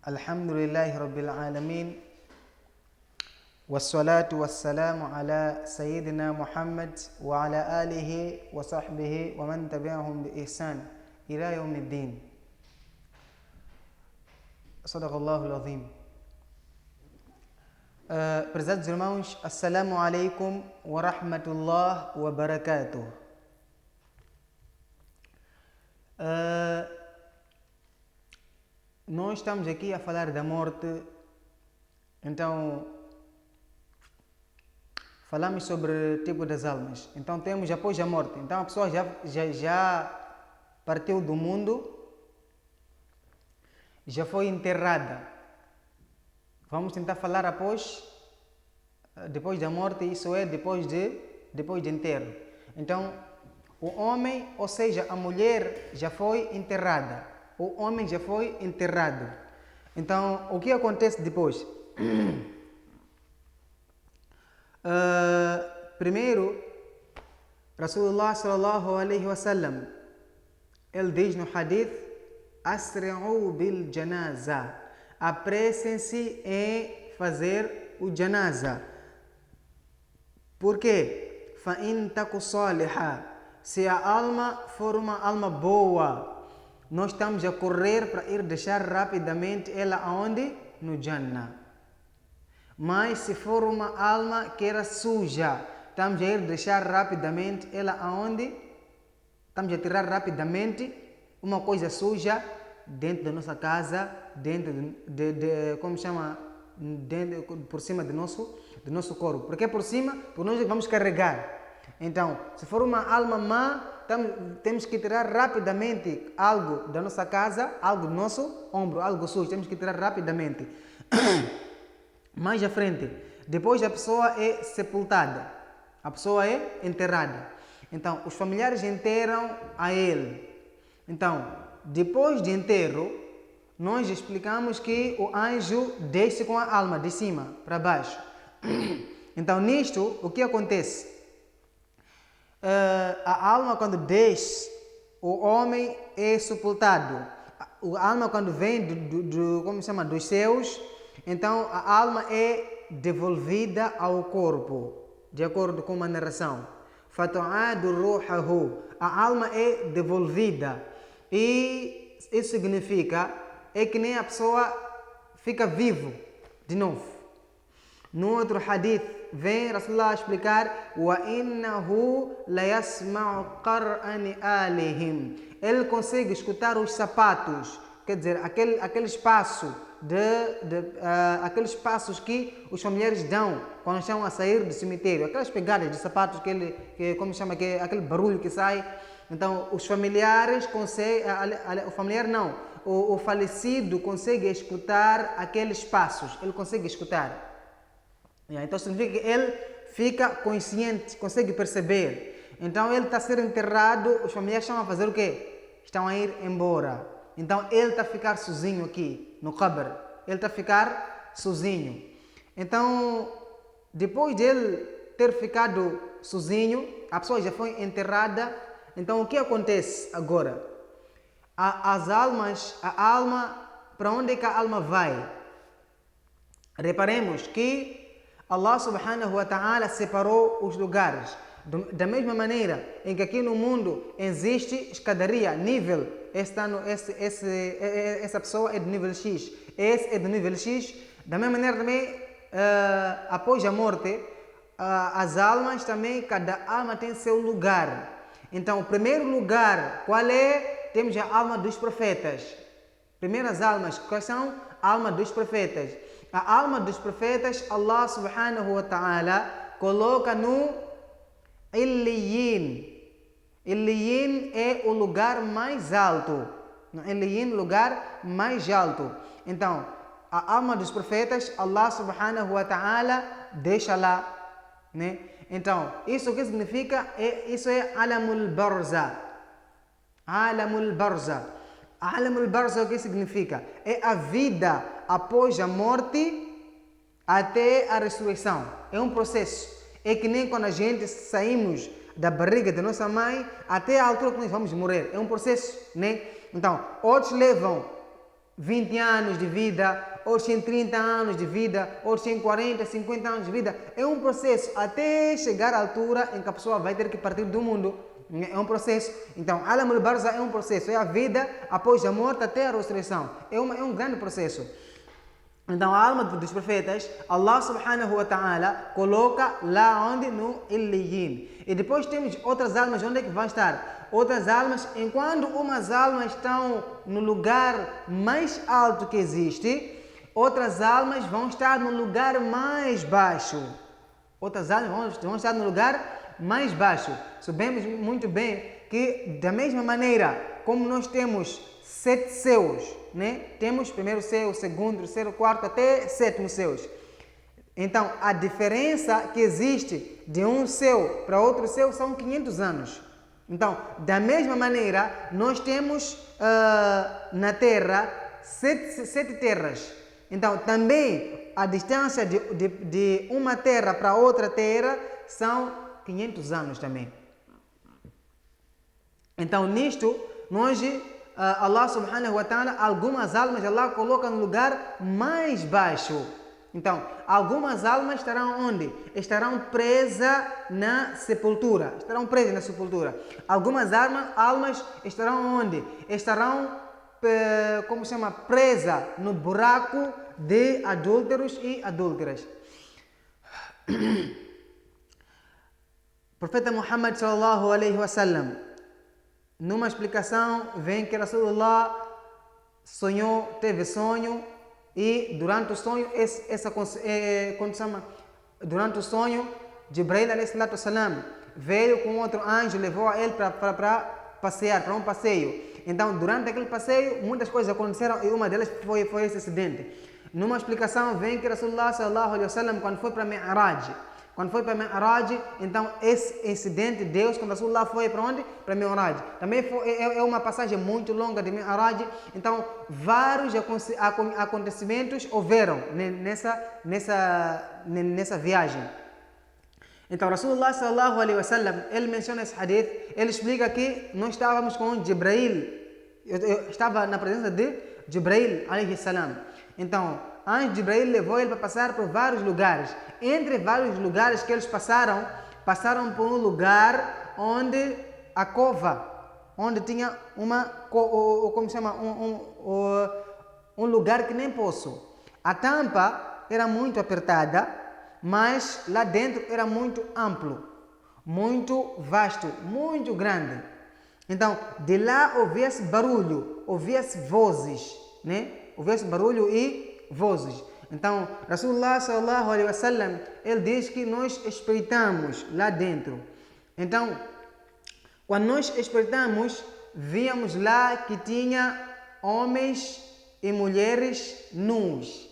الحمد لله رب العالمين والصلاة والسلام على سيدنا محمد وعلى آله وصحبه ومن تبعهم بإحسان إلى يوم الدين. صدق الله العظيم. Prezados irmãos, Assalamu alaikum wa rahmatullah wa barakatuh. Nós estamos aqui a falar da morte, então falamos sobre o tipo das almas. Então temos após a morte. Então a pessoa já partiu do mundo, já foi enterrada. Vamos tentar falar depois da morte, isso é depois de enterro. Então o homem, ou seja, a mulher já foi enterrada. O homem já foi enterrado. Então, o que acontece depois? Primeiro, Rasulullah sallallahu alaihi wasallam, ele diz no hadith: Asri'u bil janaza. Apressem-se em fazer o janaza. Por quê? Fa in taku salihah. Se a alma for uma alma boa, nós estamos a correr para ir deixar rapidamente ela aonde? No Jannah. Mas se for uma alma que era suja, estamos a ir deixar rapidamente ela aonde? Estamos a tirar rapidamente uma coisa suja dentro da nossa casa, dentro como chama? Por cima do nosso corpo. Porque por cima, por nós vamos carregar. Então, se for uma alma má, temos que tirar rapidamente algo da nossa casa, algo do nosso ombro, algo sujo, temos que tirar rapidamente. Mais à frente, depois a pessoa é sepultada, a pessoa é enterrada. Então, os familiares enterram a ele. Então, depois de enterro, nós explicamos que o anjo desce com a alma de cima para baixo. Então, nisto, o que acontece? A alma quando desce, o homem é sepultado. A alma quando vem dos céus, então a alma é devolvida ao corpo, de acordo com uma narração. Fatu'adu ruhahu. A alma é devolvida. E isso significa que nem a pessoa fica vivo de novo. No outro hadith, vem Rasulullah explicar: Wa innahu la yasma'u qar'ani alihim. Ele consegue escutar os sapatos, quer dizer, aqueles passos aqueles passos que os familiares dão quando estão a sair do cemitério, aquelas pegadas de sapatos aquele barulho que sai. Então os familiares conseguem, o falecido consegue escutar aqueles passos, ele consegue escutar. Então significa que ele fica consciente, consegue perceber. Então ele está a ser enterrado, os familiares estão a fazer o quê? Estão a ir embora. Então ele está a ficar sozinho aqui no qabr. Ele está a ficar sozinho. Então, depois de ele ter ficado sozinho, a pessoa já foi enterrada. Então o que acontece agora? A alma, para onde é que a alma vai? Reparemos que Allah subhanahu wa ta'ala separou os lugares. Da mesma maneira em que aqui no mundo existe escadaria, nível, essa pessoa é de nível X, esse é de nível X. Da mesma maneira também, após a morte, as almas também, cada alma tem seu lugar. Então, o primeiro lugar, qual é? Temos a alma dos profetas. Primeiras almas, quais são? A alma dos profetas. A alma dos profetas, Allah subhanahu wa ta'ala coloca no Illiyin. Illiyin é o lugar mais alto. No Illiyin, lugar mais alto. Então, a alma dos profetas, Allah subhanahu wa ta'ala deixa lá, né? Então, isso o que significa? Isso é Alamul Barza. Alamul Barza. Alamul Barza o que significa? É a vida após a morte até a ressurreição. É um processo. É que nem quando a gente saímos da barriga da nossa mãe até a altura que nós vamos morrer. É um processo, né? Então, outros levam 20 anos de vida, outros têm 30 anos de vida, outros têm 40, 50 anos de vida. É um processo até chegar à altura em que a pessoa vai ter que partir do mundo. É um processo. Então, Alam al-Barza é um processo. É a vida após a morte até a ressurreição. É um grande processo. Então, a alma dos profetas, Allah subhanahu wa ta'ala coloca lá onde? No Illiyin. E depois temos outras almas, onde é que vão estar? Outras almas, enquanto umas almas estão no lugar mais alto que existe, outras almas vão estar no lugar mais baixo. Outras almas vão estar no lugar mais baixo. Sabemos muito bem que, da mesma maneira como nós temos 7 céus, né? Temos primeiro céu, segundo, terceiro, quarto, até sétimo céus. Então, a diferença que existe de um céu para outro céu são 500 anos. Então, da mesma maneira, nós temos na Terra 7 terras. Então, também a distância de uma terra para outra terra são 500 anos também. Então, nisto, nós, Allah subhanahu wa ta'ala, algumas almas Allah coloca no lugar mais baixo. Então, algumas almas estarão onde? Estarão presas na sepultura. Algumas almas estarão onde? Estarão, presas no buraco de adúlteros e adúlteras. Profeta Muhammad sallallahu alaihi wasallam, numa explicação, vem que Rasulullah sonhou, teve sonho, e durante o sonho, durante o sonho, Jibril alayhi salatu wasalam veio com outro anjo, levou a ele para passear, para um passeio. Então, durante aquele passeio, muitas coisas aconteceram e uma delas foi esse acidente. Numa explicação, vem que Rasulullah sallallahu alaihi wasallam, quando foi para Mi'raj, então esse incidente, Deus, quando Rasulullah foi para onde? Para Mi'raj. Também é uma passagem muito longa de Mi'raj. Então, vários acontecimentos houveram nessa viagem. Então, Rasulullah sallallahu alaihi wasallam, ele menciona esse hadith, ele explica que nós estávamos com Jibril, eu estava na presença de Jibril alaihi salam. Então, antes Jibril levou ele para passar por vários lugares. Entre vários lugares que eles passaram por um lugar onde a cova, onde tinha um lugar que nem poço. A tampa era muito apertada, mas lá dentro era muito amplo, muito vasto, muito grande. Então, de lá ouvia-se barulho, ouvia-se vozes, né? Ouvia-se barulho e vozes. Então, Rasulullah sallallahu alaihi wasallam, ele diz que nós espreitamos lá dentro. Então, quando nós espreitamos, víamos lá que tinha homens e mulheres nus.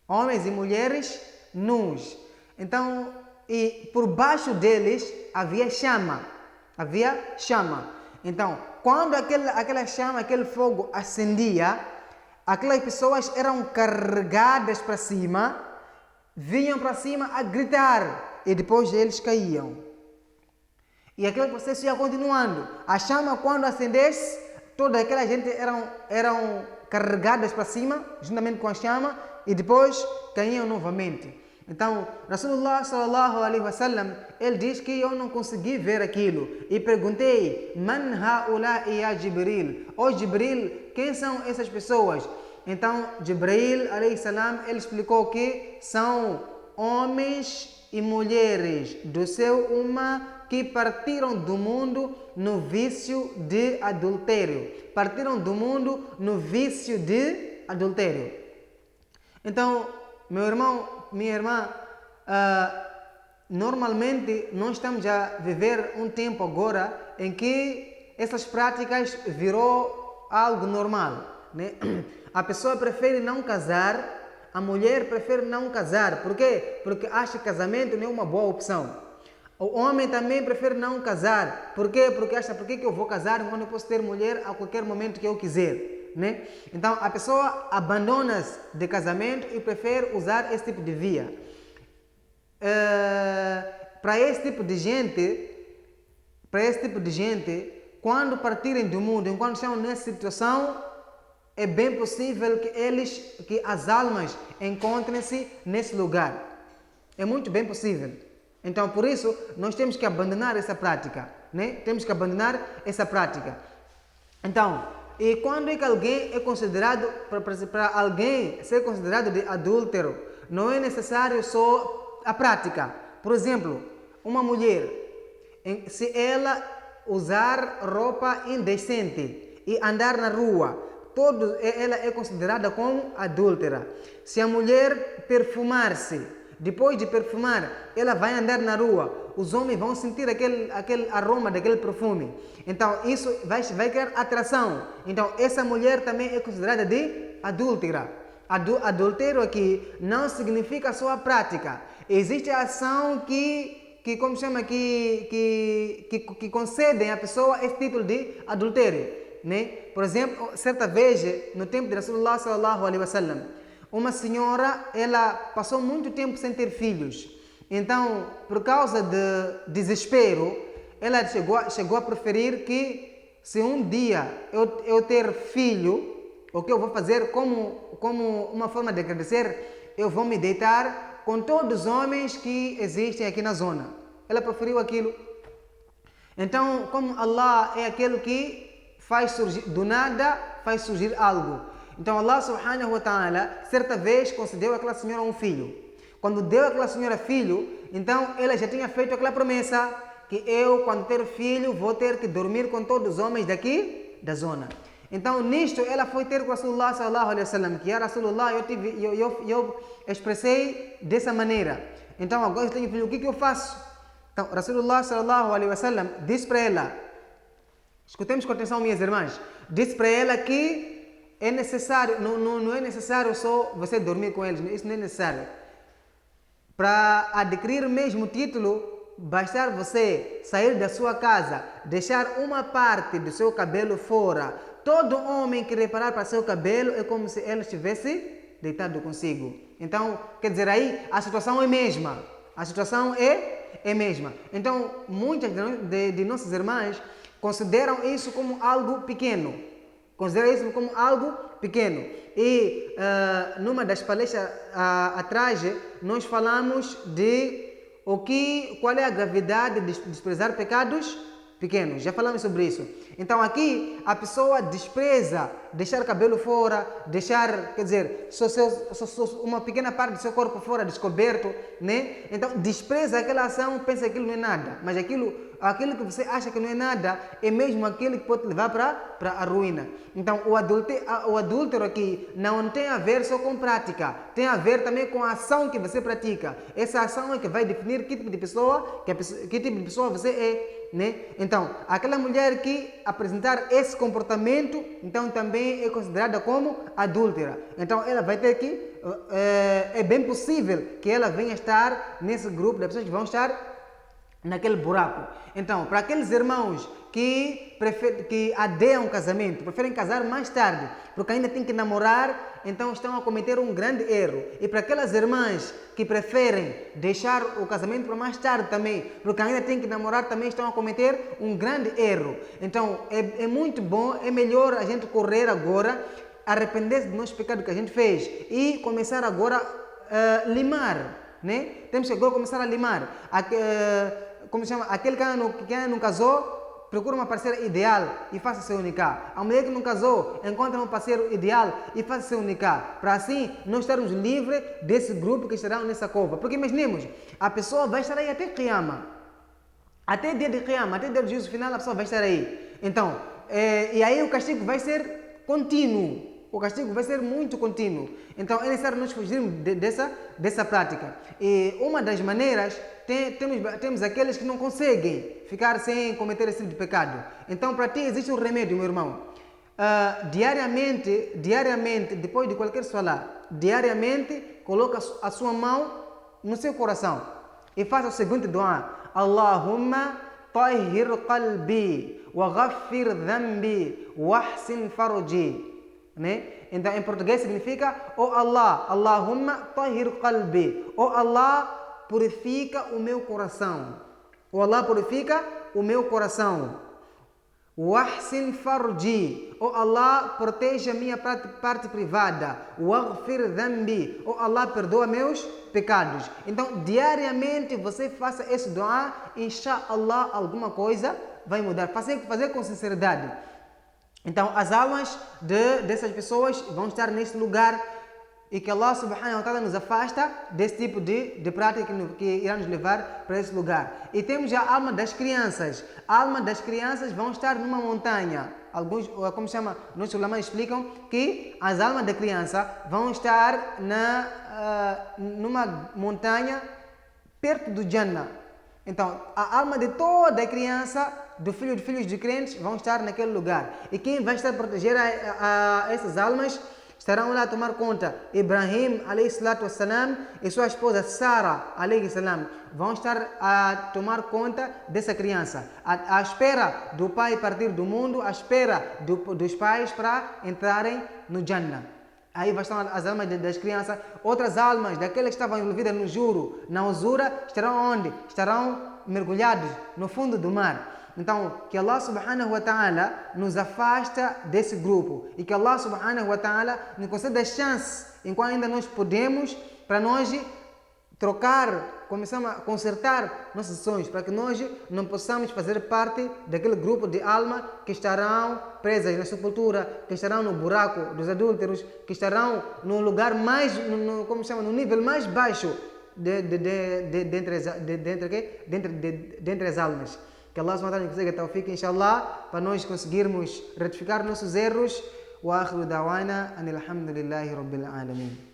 Homens e mulheres nus. Então, e por baixo deles havia chama. Então, quando aquela chama, aquele fogo acendia, aquelas pessoas eram carregadas para cima, vinham para cima a gritar e depois eles caíam. E aquele processo ia continuando. A chama, quando acendesse, toda aquela gente eram carregadas para cima, juntamente com a chama, e depois caíam novamente. Então, Rasulullah sallallahu alaihi wasallam, ele diz que eu não consegui ver aquilo. E perguntei, Man ha'ula'i ya Jibril? Ó Jibril, quem são essas pessoas? Então, Jibril alaihi salam, ele explicou que são homens e mulheres do seu umma que partiram do mundo no vício de adultério. Então, meu irmão, minha irmã, normalmente nós estamos a viver um tempo agora em que essas práticas virou algo normal, né? A pessoa prefere não casar, a mulher prefere não casar. Por quê? Porque acha que casamento não é uma boa opção. O homem também prefere não casar. Por quê? Porque acha, por que eu vou casar quando eu posso ter mulher a qualquer momento que eu quiser, né? Então, a pessoa abandona-se de casamento e prefere usar esse tipo de via. Para esse tipo de gente, quando partirem do mundo, enquanto estão nessa situação, é bem possível que as almas encontrem-se nesse lugar. É muito bem possível. Então, por isso, nós temos que abandonar essa prática, né? Temos que abandonar essa prática. Então, e quando é que alguém é considerado, para alguém ser considerado de adúltero, não é necessário só a prática. Por exemplo, uma mulher, se ela usar roupa indecente e andar na rua, ela é considerada como adúltera. Se a mulher perfumar-se, depois de perfumar, ela vai andar na rua, os homens vão sentir aquele aroma daquele perfume. Então, isso vai criar atração. Então, essa mulher também é considerada de adúltera. Adultério aqui não significa só a prática. Existe a ação que concedem à pessoa esse título de adultério. Né? Por exemplo, certa vez, no tempo de Rasulullah sallallahu alaihi wasallam, uma senhora, ela passou muito tempo sem ter filhos. Então, por causa de desespero, ela chegou a preferir que, se um dia eu ter filho, o que eu vou fazer como uma forma de agradecer, eu vou me deitar com todos os homens que existem aqui na zona. Ela preferiu aquilo. Então, como Allah é aquele que faz surgir, do nada faz surgir algo. Então Allah subhanahu wa ta'ala, certa vez, concedeu àquela senhora um filho. Quando deu àquela senhora filho, então ela já tinha feito aquela promessa que eu, quando ter filho, vou ter que dormir com todos os homens daqui da zona. Então nisto ela foi ter com Rasulullah sallallahu alaihi wasallam, que era Rasulullah, eu expressei dessa maneira. Então agora eu tenho filho, o que eu faço? Então Rasulullah sallallahu alaihi wasallam disse para ela, escutemos com atenção, minhas irmãs, disse para ela que é necessário, não é necessário só você dormir com eles, isso não é necessário. Para adquirir o mesmo título, bastar você sair da sua casa, deixar uma parte do seu cabelo fora. Todo homem que reparar para seu cabelo é como se ele estivesse deitado consigo. Então, quer dizer, aí a situação é mesma. A situação é mesma. Então, muitas de nossas irmãs consideram isso como algo pequeno. Consideram isso como algo pequeno. E numa das palestras atrás, nós falamos de qual é a gravidade de desprezar pecados pequenos. Já falamos sobre isso. Então aqui a pessoa despreza deixar cabelo fora, quer dizer, só uma pequena parte do seu corpo fora descoberto, né? Então despreza aquela ação, pensa que aquilo não é nada. Mas aquilo que você acha que não é nada é mesmo aquilo que pode te levar para a ruína. Então o adúltero aqui não tem a ver só com prática, tem a ver também com a ação que você pratica. Essa ação é que vai definir que tipo de pessoa você é. Né? Então, aquela mulher que apresentar esse comportamento, então também é considerada como adúltera. Então, ela vai ter que, é bem possível que ela venha estar nesse grupo de pessoas que vão estar naquele buraco. Então, para aqueles irmãos que adeiam casamento, preferem casar mais tarde, porque ainda tem que namorar, então estão a cometer um grande erro. E para aquelas irmãs que preferem deixar o casamento para mais tarde também, porque ainda tem que namorar, também estão a cometer um grande erro. Então, é muito bom, é melhor a gente correr agora, arrepender-se do nosso pecado que a gente fez e começar agora a limar, né? Temos que agora começar a limar. Como se chama? Aquele que ainda não casou, procura uma parceira ideal e faça seu nikah. A mulher que não casou, encontra um parceiro ideal e faça seu nikah. Para assim, nós estarmos livres desse grupo que estarão nessa cova. Porque imaginemos, a pessoa vai estar aí até Qiyamah. Até dia de Qiyamah, até dia do juízo final, a pessoa vai estar aí. Então, e aí o castigo vai ser contínuo. O castigo vai ser muito contínuo. Então, é necessário nós fugirmos dessa prática. E uma das maneiras, temos aqueles que não conseguem ficar sem cometer esse tipo de pecado. Então, para ti existe um remédio, meu irmão. Diariamente, depois de qualquer salah, diariamente, coloca a sua mão no seu coração e faça o seguinte dua: Allahumma tahhir qalbi wa ghaffir dhanbi wa ahsin farji. Né? Então, em português significa: oh Allah, Allahumma tahhir qalbi. Oh Allah, purifica o meu coração. Oh Allah, purifica o meu coração. Wahsin farji, oh Allah, proteja a minha parte privada. Waghfir dhanbi, oh Allah, perdoa meus pecados. Então, diariamente você faça esse dua, inshallah, alguma coisa vai mudar. Fazer com sinceridade. Então, as almas dessas pessoas vão estar neste lugar e que Allah subhanahu wa ta'ala nos afasta desse tipo de prática que irá nos levar para esse lugar. E temos a alma das crianças. A alma das crianças vão estar numa montanha. Alguns, como se chama, nossos ulama explicam que as almas da criança vão estar numa montanha perto do Jannah. Então, a alma de toda a criança, dos filhos de crentes, vão estar naquele lugar. E quem vai estar a proteger essas almas estarão lá a tomar conta. Ibrahim, alayhi salatu wassalam, e sua esposa Sara, alayhi salam, vão estar a tomar conta dessa criança. À espera do pai partir do mundo, à espera dos pais para entrarem no Jannah. Aí vão estar as almas das crianças. Outras almas, daquelas que estavam envolvidas no juro, na usura, estarão onde? Estarão mergulhados no fundo do mar. Então, que Allah subhanahu wa ta'ala nos afasta desse grupo e que Allah subhanahu wa ta'ala nos conceda a chance, enquanto ainda nós podemos, para nós trocar, começar a consertar nossos sonhos, para que nós não possamos fazer parte daquele grupo de alma que estarão presas na sepultura, que estarão no buraco dos adúlteros, que estarão no lugar mais, no nível mais baixo dentre as almas. Que Allah subhanahu wa ta'ala nos conceda tawfiq, inshallah, para nós conseguirmos retificar nossos erros. Wa akhiru da'wana anil hamdulillahi rabbil alamin.